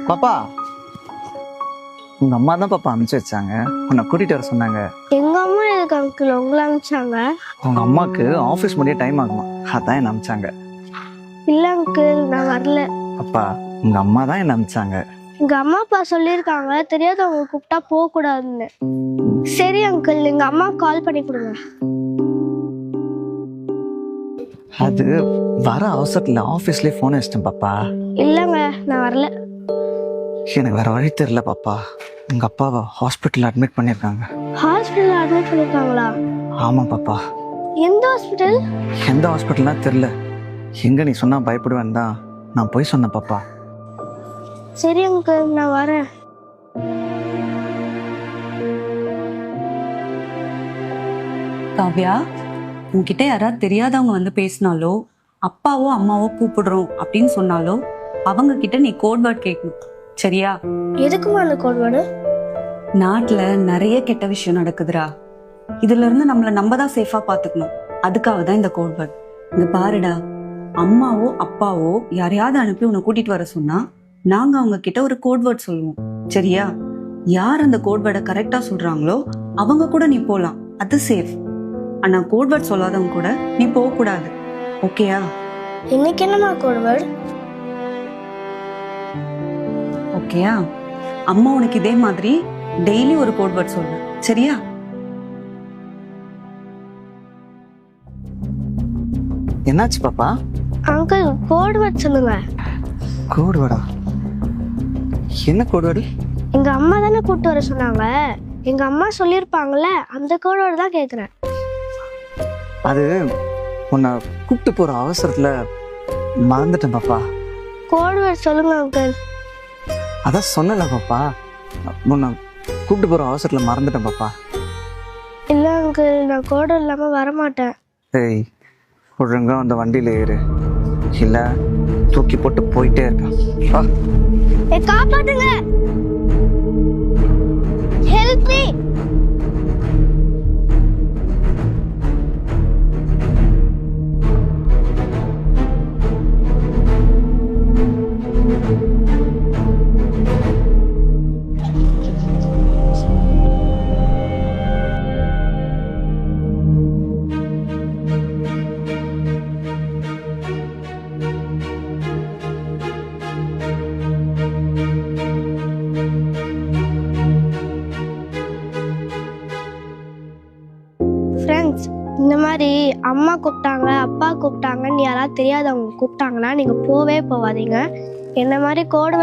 பாப்பா, உங்க அம்மா தான் பாப்பா அனுப்பிச்சு வச்சாங்க. உன்னை கூட்டிட்டு வர சொன்னாங்க. எங்க அம்மா எதுக்கு அங்கிள் உங்களை அனுப்பிச்சாங்க? உங்க அம்மாக்கு ஆபீஸ் முடிய டைம் ஆகுமா, அதான் என்ன அனுப்பிச்சாங்க. இல்ல அங்கிள், நான் வரல. அப்பா, உங்க அம்மா தான் என்ன அனுப்பிச்சாங்க. எங்க அம்மா அப்பா சொல்லியிருக்காங்க தெரியாதவங்க கூப்பிட்டா போக கூடாதுன்னு. சரி அங்கிள், எங்க அம்மா கால் பண்ணி கொடுங்க. அது வர அவசரத்துல ஆபீஸ்லயே போன் வச்சிட்டேன் பாப்பா. இல்லங்க, நான் வரல. எனக்கு வேற வழி தெரியல பாப்பா. உங்க அப்பாவை ஹாஸ்பிட்டல் அட்மிட் பண்ணிருக்காங்க. ஹாஸ்பிட்டல் அட்மிட் பண்ணிருக்காங்களா? ஆமா பாப்பா. எந்த ஹாஸ்பிட்டல்? எந்த ஹாஸ்பிட்டல்னா தெரியல. எங்க நீ சொன்னா பயப்படுவேன் தான் நான் போய் சொன்னேன் பாப்பா. சரி அங்கிள், நான் வரேன். காவ்யா, உன்கிட்ட யாராவது தெரியாதவங்க வந்து பேசினாலோ அப்பாவோ அம்மாவோ கூப்பிடுறோம் அப்படின்னு சொன்னாலோ அவங்க கிட்ட நீ கோட் வேர்ட் கேட்கணும், சரியா? எதுக்குமா அந்த கோட் வேர்டு? நாட்டுல நிறைய கெட்ட விஷயம் நடக்குதுடா. இதுல இருந்து நம்மள நம்ம தான் சேஃபா பாத்துக்கணும். அதுக்காக தான் இந்த கோட் வேர்ட். இங்க பாருடா, அம்மாவோ அப்பாவோ யாரையாவது அனுப்பி உன்னை கூட்டிட்டு வர சொன்னா நாங்க அவங்க கிட்ட ஒரு கோட் வேர்ட் சொல்லுவோம், சரியா? யார் அந்த கோட் வேர்டை கரெக்டா சொல்றாங்களோ அவங்க கூட நீ போலாம், அது சேஃப். ஆனா கோட் வேர்ட் சொல்லாதவங்க கூட நீ போக கூடாது, ஓகேயா? இன்னைக்கு என்னமா கோட் வேர்டு? ஓகேயா? அம்மா உனக்கு இதே மாதிரி டெய்லி ஒரு கோட் வேர்ட் சொல்லு, சரியா? என்னாச்சு பாப்பா? அங்கிள், கோட் வேர்ட் சொல்லுங்க. கோடு வேடா? என்ன கோடு வேடு? எங்க அம்மா தானே கூப்பிட்டு வர சொன்னாங்க. எங்க அம்மா சொல்லியிருப்பாங்கல்ல, அந்த கோட் வேர்டு தான் கேட்குறேன். அது உன்னை கூப்பிட்டு போற அவசரத்துல மறந்துட்டேன் பாப்பா. கோட் வேர்ட் சொல்லுங்க அங்கிள். அதான் சொன்னல பாப்பா, உன்னை கூப்பிட்டு போற அவசரத்துல மறந்துட்டேன் பாப்பா. இல்லை அங்கிள், நான் கோட் இல்லாமல் வரமாட்டேன். ஏய், ஒழுங்கா அந்த வண்டியில ஏறு, இல்ல தூக்கி போட்டு போயிட்டே இருப்பேன். காப்பாத்துங்க, ஹெல்ப் மீ. ஃப்ரெண்ட்ஸ், இந்த மாதிரி அம்மா கூப்பிட்டாங்க அப்பா கூப்பிட்டாங்கன்னு யாராவது தெரியாதவங்க கூப்பிட்டாங்கன்னா நீங்கள் போவே போகாதீங்க. என்ன மாதிரி கோடு